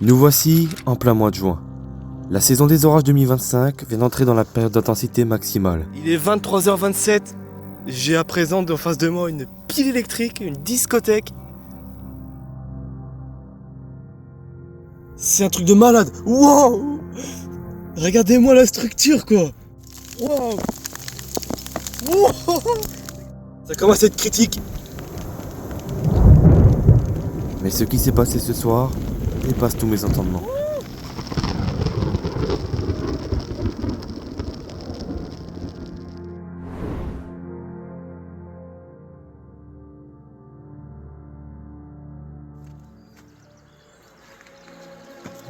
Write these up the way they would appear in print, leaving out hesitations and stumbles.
Nous voici en plein mois de juin. La saison des orages 2025 vient d'entrer dans la période d'intensité maximale. Il est 23h27. J'ai à présent en face de moi une pile électrique, une discothèque. C'est un truc de malade. Wow! Regardez-moi la structure, quoi. Wow! Wow! Ça commence à être critique. Mais ce qui s'est passé ce soir dépasse tous mes entendements.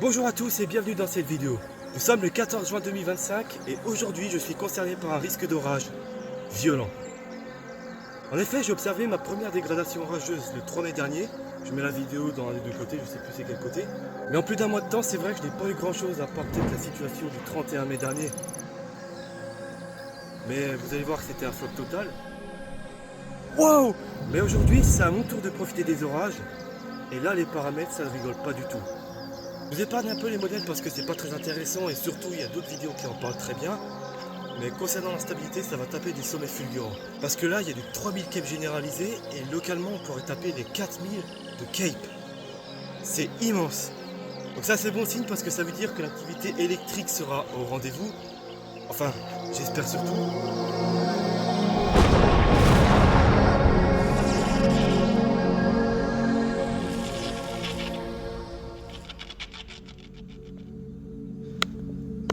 Bonjour à tous et bienvenue dans cette vidéo. Nous sommes le 14 juin 2025 et aujourd'hui je suis concerné par un risque d'orage violent. En effet, j'ai observé ma première dégradation orageuse le 3 mai dernier. Je mets la vidéo dans les deux côtés, je sais plus c'est quel côté. Mais en plus d'un mois de temps, c'est vrai que je n'ai pas eu grand chose à part peut-être la situation du 31 mai dernier. Mais vous allez voir que c'était un flop total. Wow! Mais aujourd'hui, c'est à mon tour de profiter des orages. Et là, les paramètres, ça ne rigole pas du tout. Je vous épargne un peu les modèles parce que c'est pas très intéressant et surtout il y a d'autres vidéos qui en parlent très bien. Mais concernant l'instabilité, ça va taper des sommets fulgurants. Parce que là, il y a du 3000 Cape généralisé et localement, on pourrait taper les 4000 de Cape. C'est immense. Donc ça, c'est bon signe parce que ça veut dire que l'activité électrique sera au rendez-vous. Enfin, j'espère surtout.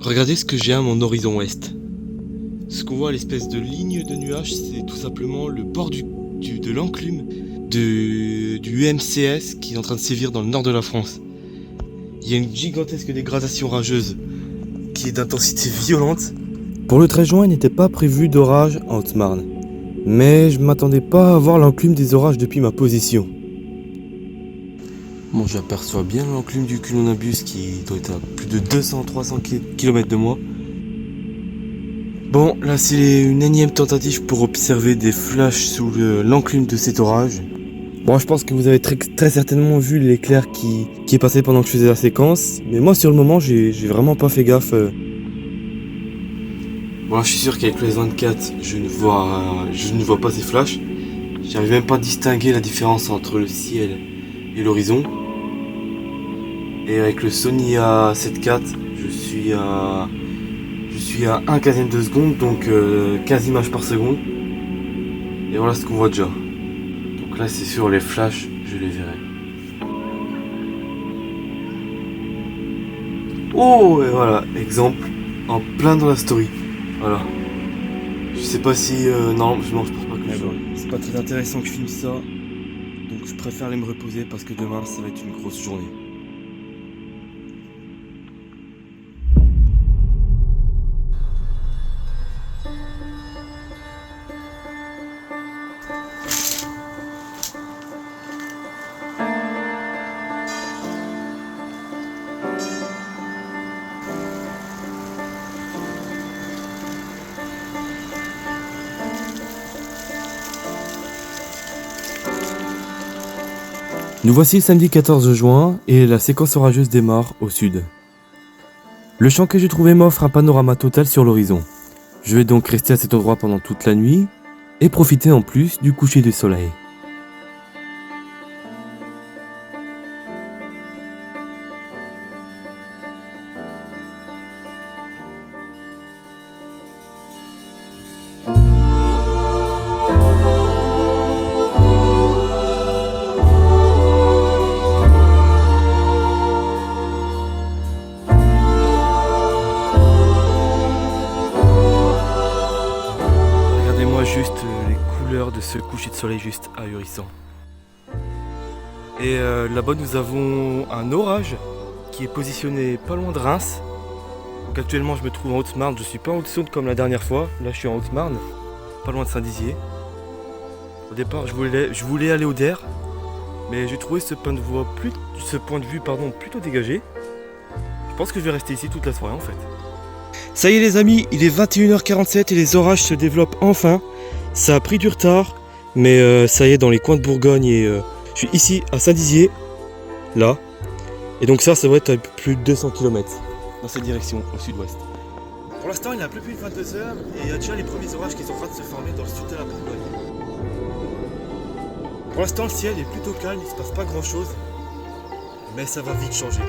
Regardez ce que j'ai à mon horizon ouest. Ce qu'on voit, l'espèce de ligne de nuages, c'est tout simplement le bord de l'enclume du UMCS qui est en train de sévir dans le nord de la France. Il y a une gigantesque dégradation orageuse qui est d'intensité violente. Pour le 13 juin, il n'était pas prévu d'orage en Haute-Marne. Mais je m'attendais pas à voir l'enclume des orages depuis ma position. Bon, j'aperçois bien l'enclume du cumulonimbus qui doit être à plus de 200-300 km de moi. Bon, là c'est une énième tentative pour observer des flashs sous l'enclume de cet orage. Bon, je pense que vous avez très certainement vu l'éclair qui est passé pendant que je faisais la séquence. Mais moi sur le moment, j'ai vraiment pas fait gaffe. Bon, je suis sûr qu'avec le S24, je ne vois pas ces flashs. J'arrive même pas à distinguer la différence entre le ciel et l'horizon. Et avec le Sony A7 IV, je suis à 1 quinzième de seconde, donc 15 images par seconde. Et voilà ce qu'on voit déjà. Donc là c'est sûr, les flashs, je les verrai. Oh, et voilà, exemple, en plein dans la story. Voilà. Je sais pas si... non, je pense pas que c'est pas très intéressant que je filme ça. Donc je préfère aller me reposer parce que demain ça va être une grosse journée. Nous voici le samedi 14 juin et la séquence orageuse démarre au sud. Le champ que j'ai trouvé m'offre un panorama total sur l'horizon. Je vais donc rester à cet endroit pendant toute la nuit et profiter en plus du coucher du soleil. Juste les couleurs de ce coucher de soleil juste ahurissant. Et là-bas nous avons un orage qui est positionné pas loin de Reims. Donc actuellement je me trouve en Haute-Marne, je suis pas en Haute-Saône comme la dernière fois, là je suis en Haute-Marne, pas loin de Saint-Dizier. Au départ je voulais aller au Der, mais j'ai trouvé ce point de vue plutôt dégagé. Je pense que je vais rester ici toute la soirée en fait. Ça y est les amis, il est 21h47 et les orages se développent enfin. Ça a pris du retard, mais ça y est, dans les coins de Bourgogne et je suis ici à Saint-Dizier, là. Et donc ça va être à plus de 200 km dans cette direction, au sud-ouest. Pour l'instant, il a plu plus de 22 heures et il y a déjà les premiers orages qui sont en train de se former dans le sud de la Bourgogne. Pour l'instant, le ciel est plutôt calme, il ne se passe pas grand chose, mais ça va vite changer.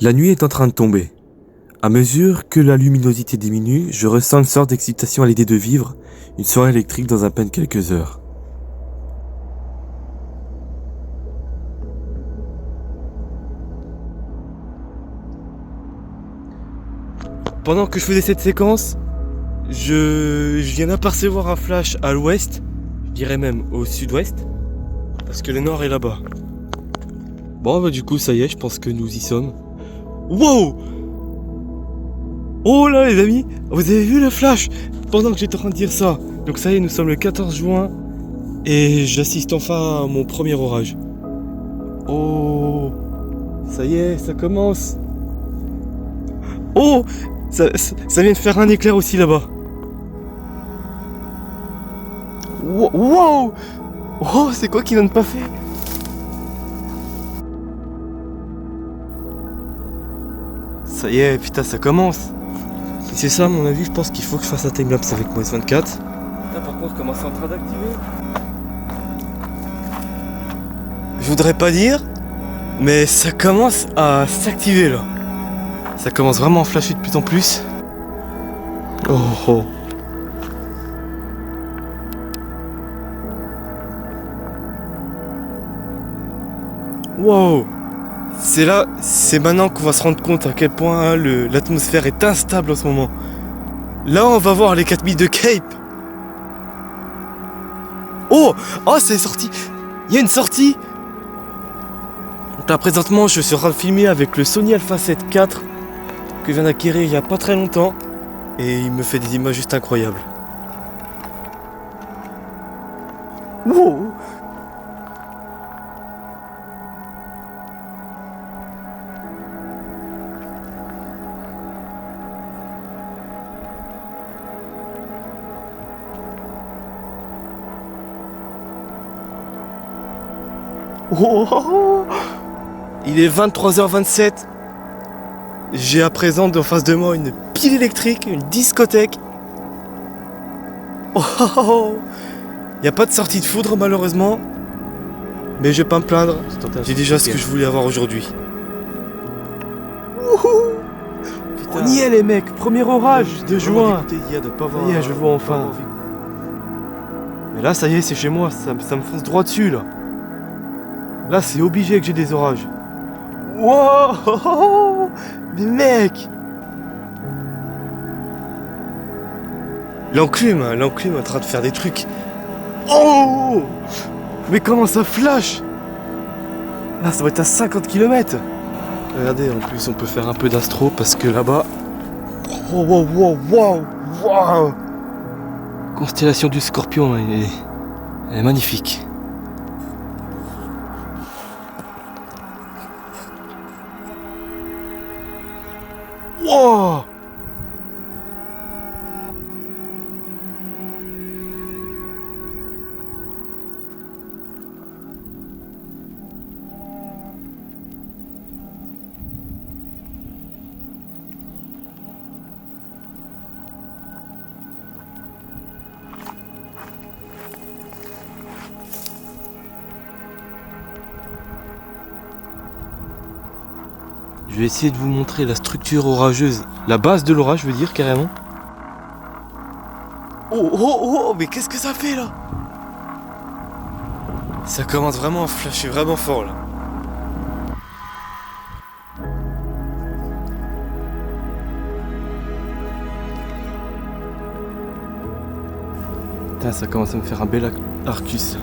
La nuit est en train de tomber. À mesure que la luminosité diminue, je ressens une sorte d'excitation à l'idée de vivre une soirée électrique dans à peine quelques heures. Pendant que je faisais cette séquence, je viens d'apercevoir un flash à l'ouest, je dirais même au sud-ouest, parce que le nord est là-bas. Bon bah du coup ça y est, je pense que nous y sommes. Wow! Oh là les amis, vous avez vu le flash pendant que j'étais en train de dire ça. Donc ça y est, nous sommes le 14 juin et j'assiste enfin à mon premier orage. Oh! Ça y est, ça commence. Oh! Ça vient de faire un éclair aussi là-bas. Wow! Oh, c'est quoi qui vient de pas fait? Ça y est, putain, ça commence. Et c'est ça, à mon avis, je pense qu'il faut que je fasse un timelapse avec mon S24. Là, par contre, comment c'est en train d'activer? Je voudrais pas dire, mais ça commence à s'activer là. Ça commence vraiment à flasher de plus en plus. Oh oh. Wow. C'est maintenant qu'on va se rendre compte à quel point l'atmosphère est instable en ce moment. Là, on va voir les 4000 de Cape. Oh, c'est sorti. Il y a une sortie. Donc là, présentement, je suis en train de filmer avec le Sony Alpha 7 IV que je viens d'acquérir il y a pas très longtemps. Et il me fait des images juste incroyables. Wow. Oh, il est 23h27. J'ai à présent en face de moi une pile électrique, une discothèque. Oh, il n'y a pas de sortie de foudre malheureusement. Mais je vais pas me plaindre. J'ai déjà ce que je voulais avoir aujourd'hui. On y est les mecs, premier orage de juin. Ça y est, je vois enfin. Mais là ça y est, c'est chez moi, ça me fonce droit dessus là. Là, c'est obligé que j'ai des orages. Wow! Mais mec! L'enclume est en train de faire des trucs. Oh! Mais comment ça flash? Là, ça va être à 50 km. Regardez, en plus, on peut faire un peu d'astro parce que là-bas... Oh, wow! Constellation du Scorpion, elle est magnifique. Wow! Je vais essayer de vous montrer la structure orageuse, la base de l'orage, je veux dire, carrément. Oh, mais qu'est-ce que ça fait là? Ça commence vraiment à flasher vraiment fort là. Putain, ça commence à me faire un bel Arcus.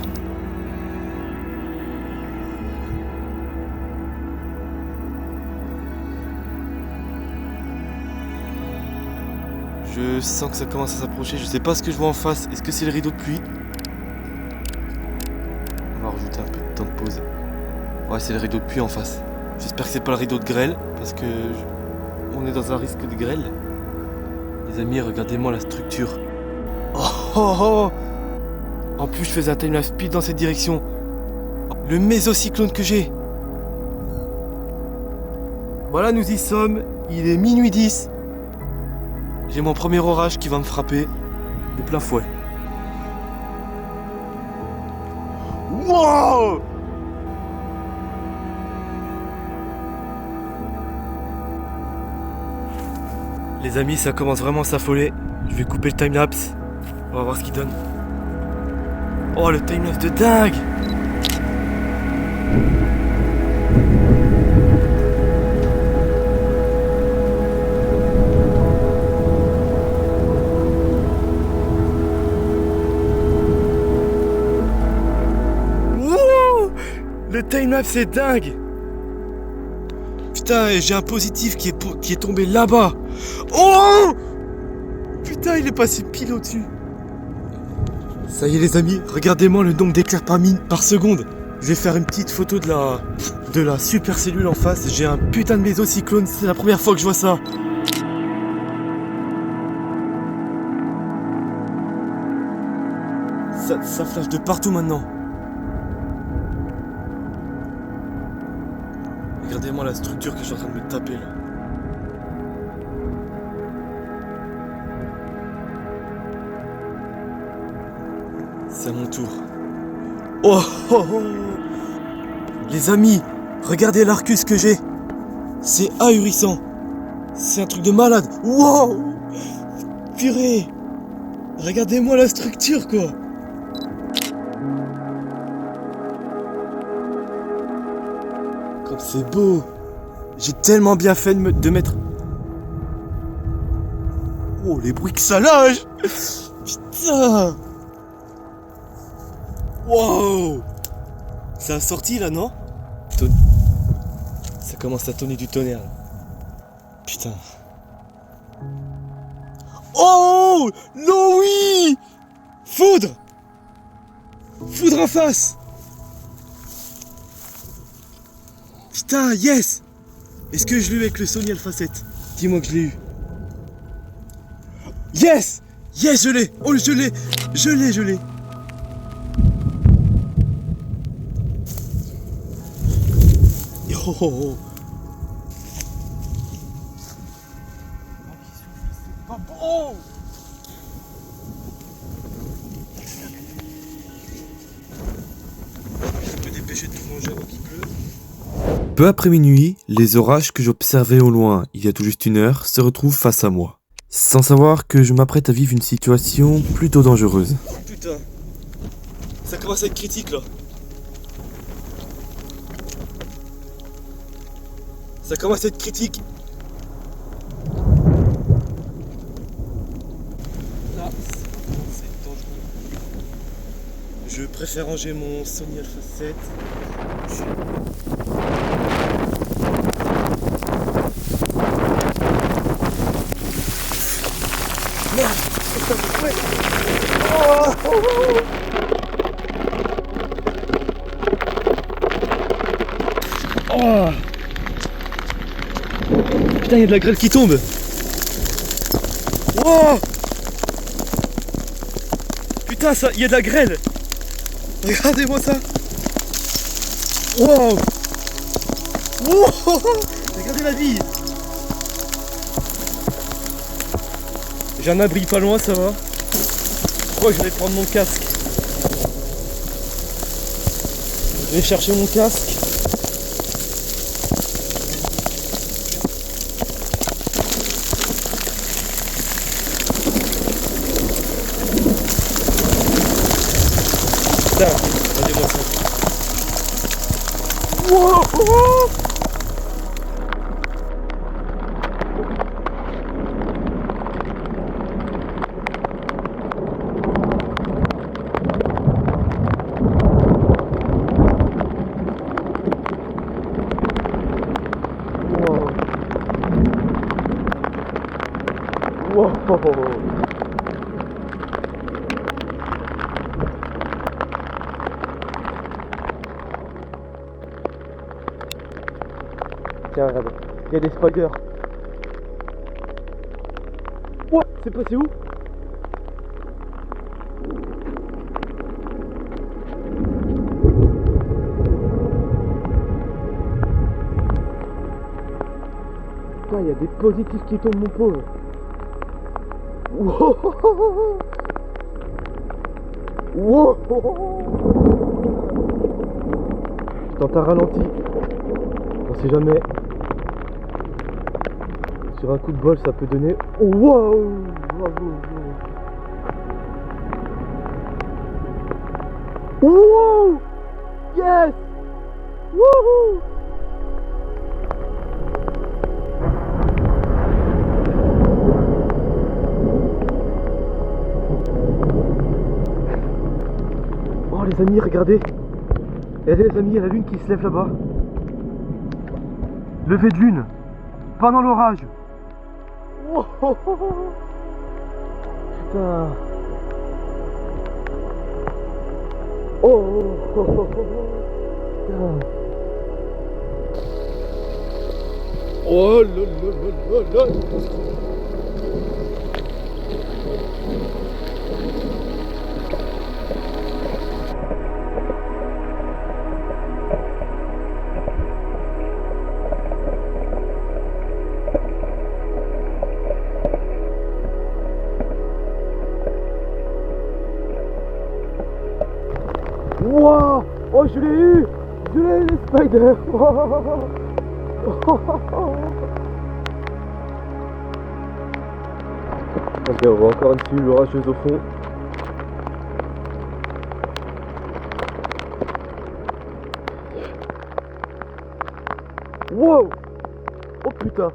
Je sens que ça commence à s'approcher, je sais pas ce que je vois en face. Est-ce que c'est le rideau de pluie? On va rajouter un peu de temps de pause. Ouais, c'est le rideau de pluie en face. J'espère que c'est pas le rideau de grêle, parce que on est dans un risque de grêle. Les amis, regardez-moi la structure. Oh oh oh! En plus, je faisais un timelapse speed dans cette direction. Le mésocyclone que j'ai. Voilà, nous y sommes. Il est minuit 10. J'ai mon premier orage qui va me frapper de plein fouet. Wow! Les amis, ça commence vraiment à s'affoler. Je vais couper le timelapse. On va voir ce qu'il donne. Oh, le timelapse de dingue! Wow! Le timelapse est dingue! Putain, j'ai un positif qui est tombé là-bas. Oh! Putain, il est passé pile au-dessus. Ça y est les amis, regardez-moi le nombre d'éclairs par seconde. Je vais faire une petite photo de la super cellule en face. J'ai un putain de mésocyclone, c'est la première fois que je vois ça. Ça flash de partout maintenant. Regardez-moi la structure que je suis en train de me taper là. C'est à mon tour. Oh, oh, oh. Les amis, regardez l'Arcus que j'ai. C'est ahurissant. C'est un truc de malade. Wow! Purée! Regardez-moi la structure quoi. Comme c'est beau. J'ai tellement bien fait de mettre... Oh, les bruits que ça lâche. Putain. Wow! Ça a sorti là, non? Ça commence à tonner du tonnerre là. Putain. Oh! Non, oui! Foudre! Foudre en face! Putain, yes! Est-ce que je l'ai eu avec le Sony Alpha 7? Dis-moi que je l'ai eu. Yes! Yes, je l'ai! Oh, je l'ai! Je l'ai! Oh, oh, oh. C'est pas bon. Je peux dépêcher de tout manger avant qu'il pleut. Peu après minuit, les orages que j'observais au loin il y a tout juste une heure se retrouvent face à moi. Sans savoir que je m'apprête à vivre une situation plutôt dangereuse. Putain, ça commence à être critique là. Ça commence à être critique. Là, c'est dangereux. Je préfère ranger mon Sony Alpha 7. Merde! Ouais. Oh! Putain, il y a de la grêle qui tombe. Wow! Putain, il y a de la grêle. Regardez-moi ça. Wow! Wow! Regardez la vie. J'ai un abri pas loin, ça va. Je crois que je vais prendre mon casque. Je vais chercher mon casque. Putain, regardez-moi ça. Wow, wow. Wow. Tiens, regarde, il y a des spiders. Wow, c'est passé où? Putain, il y a des positifs qui tombent, mon pauvre. Wow. Wow. Putain, t'as ralenti. On sait jamais. Sur un coup de bol, ça peut donner. Wow. Wow. Yes. Wouhou. Oh les amis, regardez. Regardez les amis, il y a la lune qui se lève là-bas. Levé de lune. Pendant l'orage. Oh, oh, oh, oh. Putain. Oh, oh, oh, oh, oh. Putain. Oh là là là là là. Wow. Oh, je l'ai eu. Je l'ai eu, les spiders. Ok, on voit encore un petit l'orageuse au fond. Wow. Oh putain.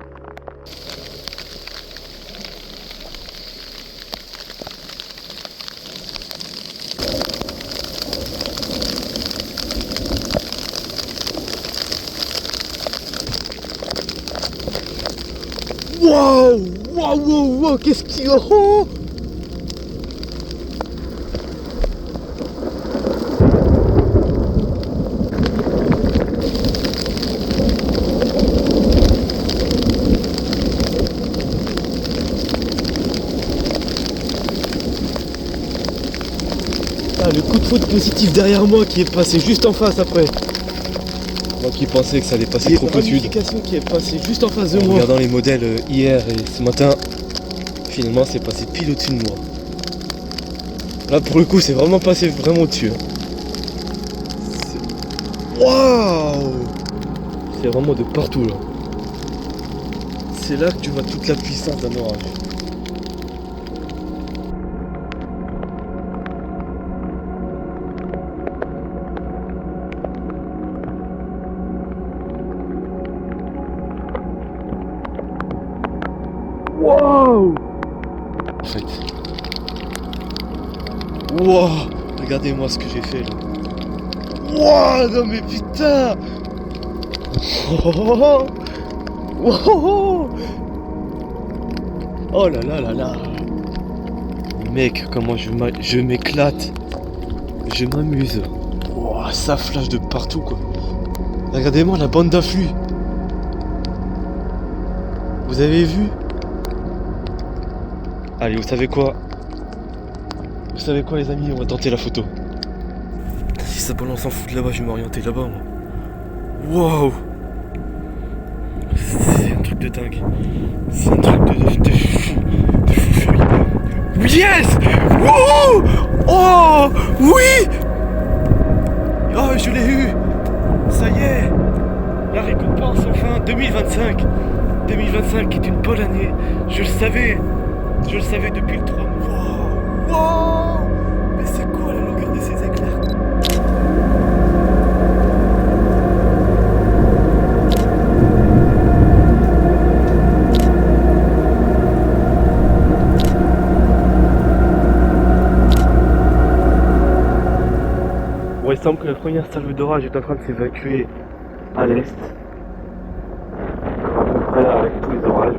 Wow, wow, wow, wow, qu'est-ce qu'il y a? Oh. Ah, le coup de foudre positif derrière moi qui est passé juste en face après. Moi qui pensais que ça allait passer trop au sud. Qui est passée juste en face de moi. En regardant les modèles hier et ce matin, finalement c'est passé pile au-dessus de moi. Là pour le coup c'est vraiment passé vraiment au-dessus. Waouh! C'est vraiment de partout là. C'est là que tu vois toute la puissance d'un orage. Wow! En fait. Wow! Regardez-moi ce que j'ai fait là. Wow! Non mais putain! Oh, wow! Oh là là là là! Mec, comment je m'éclate! Je m'amuse! Wow, ça flash de partout quoi! Regardez-moi la bande d'afflux! Vous avez vu? Allez, vous savez quoi? Vous savez quoi les amis? On va tenter la photo. Si ça balance en foot là-bas, je vais m'orienter là-bas moi. Wow! C'est un truc de dingue. C'est un truc de fou. De fou furieux. Yes! Wouhou! Oh! Oui! Oh, je l'ai eu! Ça y est! La récompense enfin 2025! 2025 est une bonne année. Je le savais. Je le savais depuis le 3 mois. Wow! Wow! Mais c'est quoi la longueur de ces éclairs? Bon, il semble que la première salve d'orage est en train de s'évacuer à l'est. À peu près avec tous les orages.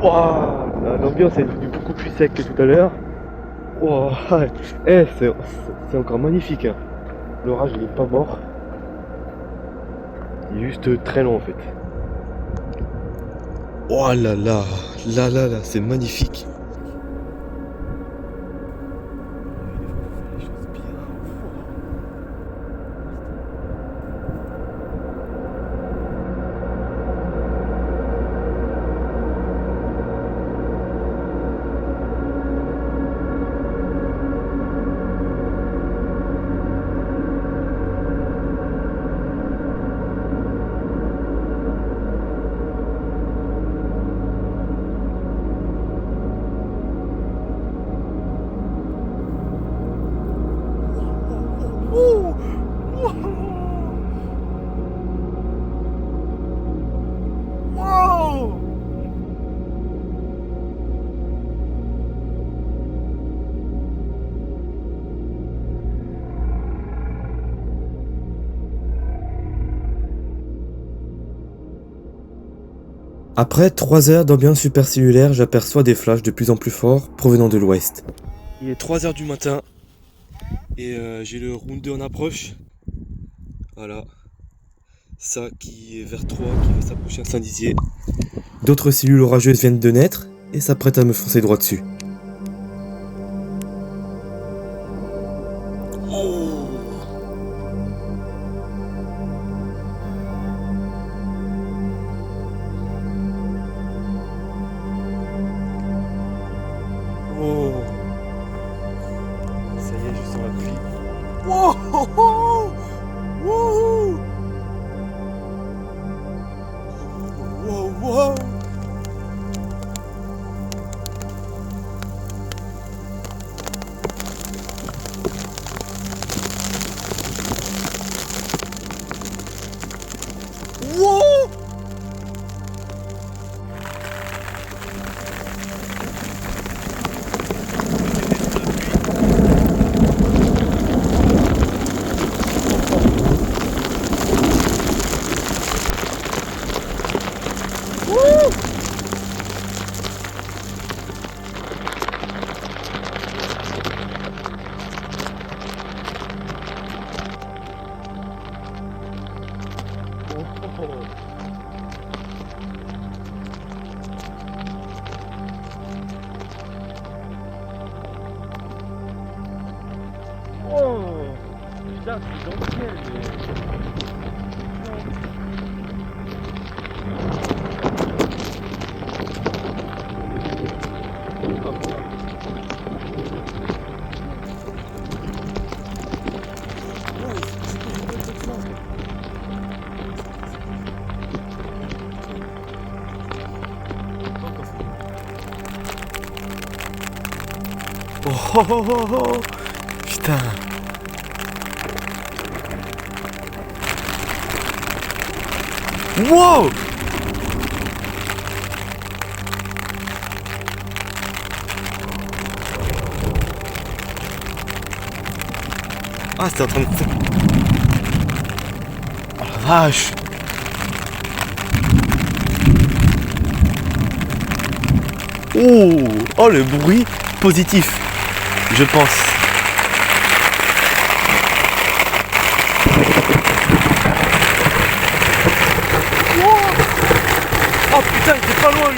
Waouh, l'ambiance est devenue beaucoup plus sec que tout à l'heure. Wow. C'est encore magnifique, hein. L'orage il est pas mort. Il est juste très long en fait. Oh là là, là, c'est magnifique. Après 3 heures d'ambiance supercellulaire, j'aperçois des flashs de plus en plus forts provenant de l'ouest. Il est 3 heures du matin et j'ai le round 2 en approche. Voilà. Ça qui est vers 3 qui va s'approcher à Saint-Dizier. D'autres cellules orageuses viennent de naître et s'apprêtent à me foncer droit dessus. Oh. Ça y est, je sens la pluie. Wow, oh, oh. Wow. Wow, wow. Wow. Oh, putain, c'est dans le ciel. Oh, oh, oh, oh, oh. Putain. Wow. Ah, c'était en train de... Oh la vache. Oh, le bruit positif, je pense. Oh putain, il était pas loin lui.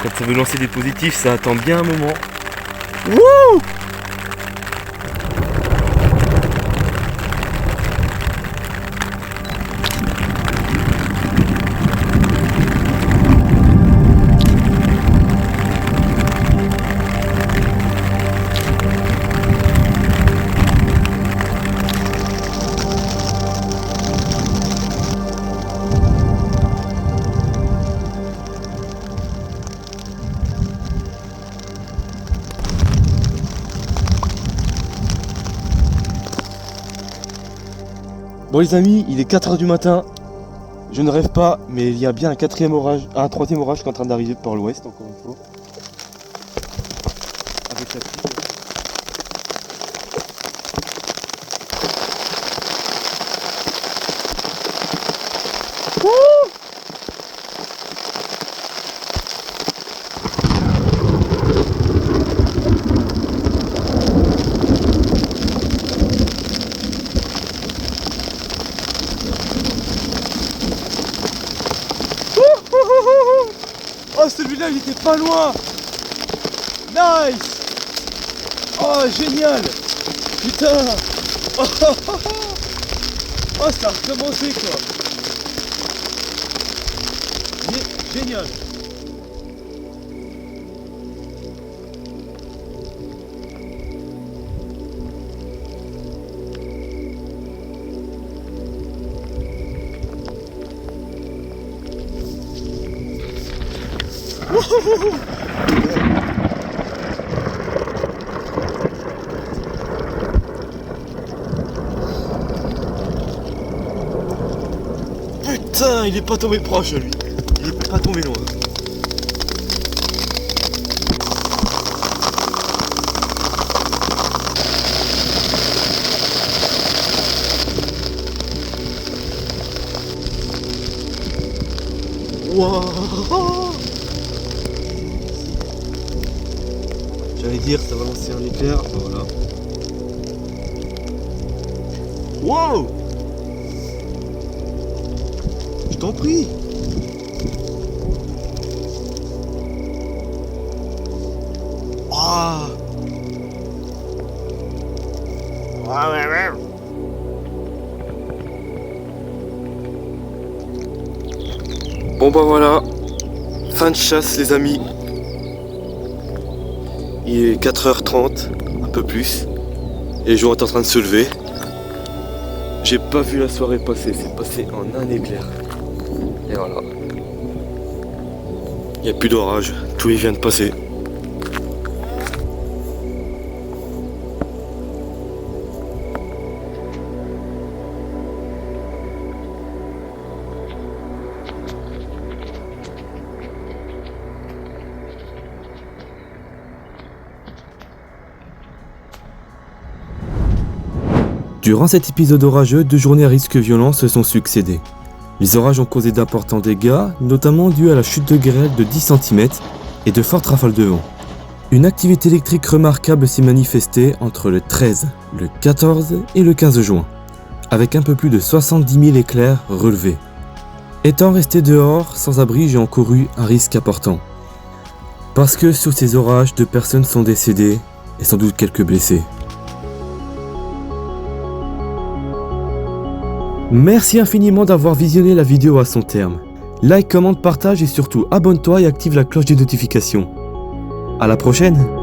Quand ça veut lancer des positifs, ça attend bien un moment. Wouh! Bon les amis, il est 4h du matin. Je ne rêve pas, mais il y a bien un troisième orage qui est en train d'arriver par l'ouest encore une fois. Avec la pluie. Oh, celui-là, il était pas loin. Nice. Oh, génial. Putain. Oh, oh, oh, oh. Oh, ça a recommencé, quoi. Génial. Putain, il est pas tombé proche, lui. Il est pas tombé loin. Wow. J'allais dire, ça va lancer un éclair. Voilà. Wow. Je t'en prie. Ah. Bon bah voilà, fin de chasse les amis. Il est 4h30, un peu plus, et le jour est en train de se lever. J'ai pas vu la soirée passer, c'est passé en un éclair. Et voilà. Il n'y a plus d'orage, tout y vient de passer. Durant cet épisode orageux, 2 journées à risque violent se sont succédées. Les orages ont causé d'importants dégâts, notamment dus à la chute de grêle de 10 cm et de fortes rafales de vent. Une activité électrique remarquable s'est manifestée entre le 13, le 14 et le 15 juin, avec un peu plus de 70 000 éclairs relevés. Étant resté dehors, sans abri, j'ai encouru un risque important. Parce que sous ces orages, 2 personnes sont décédées et sans doute quelques blessés. Merci infiniment d'avoir visionné la vidéo à son terme. Like, commente, partage et surtout abonne-toi et active la cloche des notifications. À la prochaine!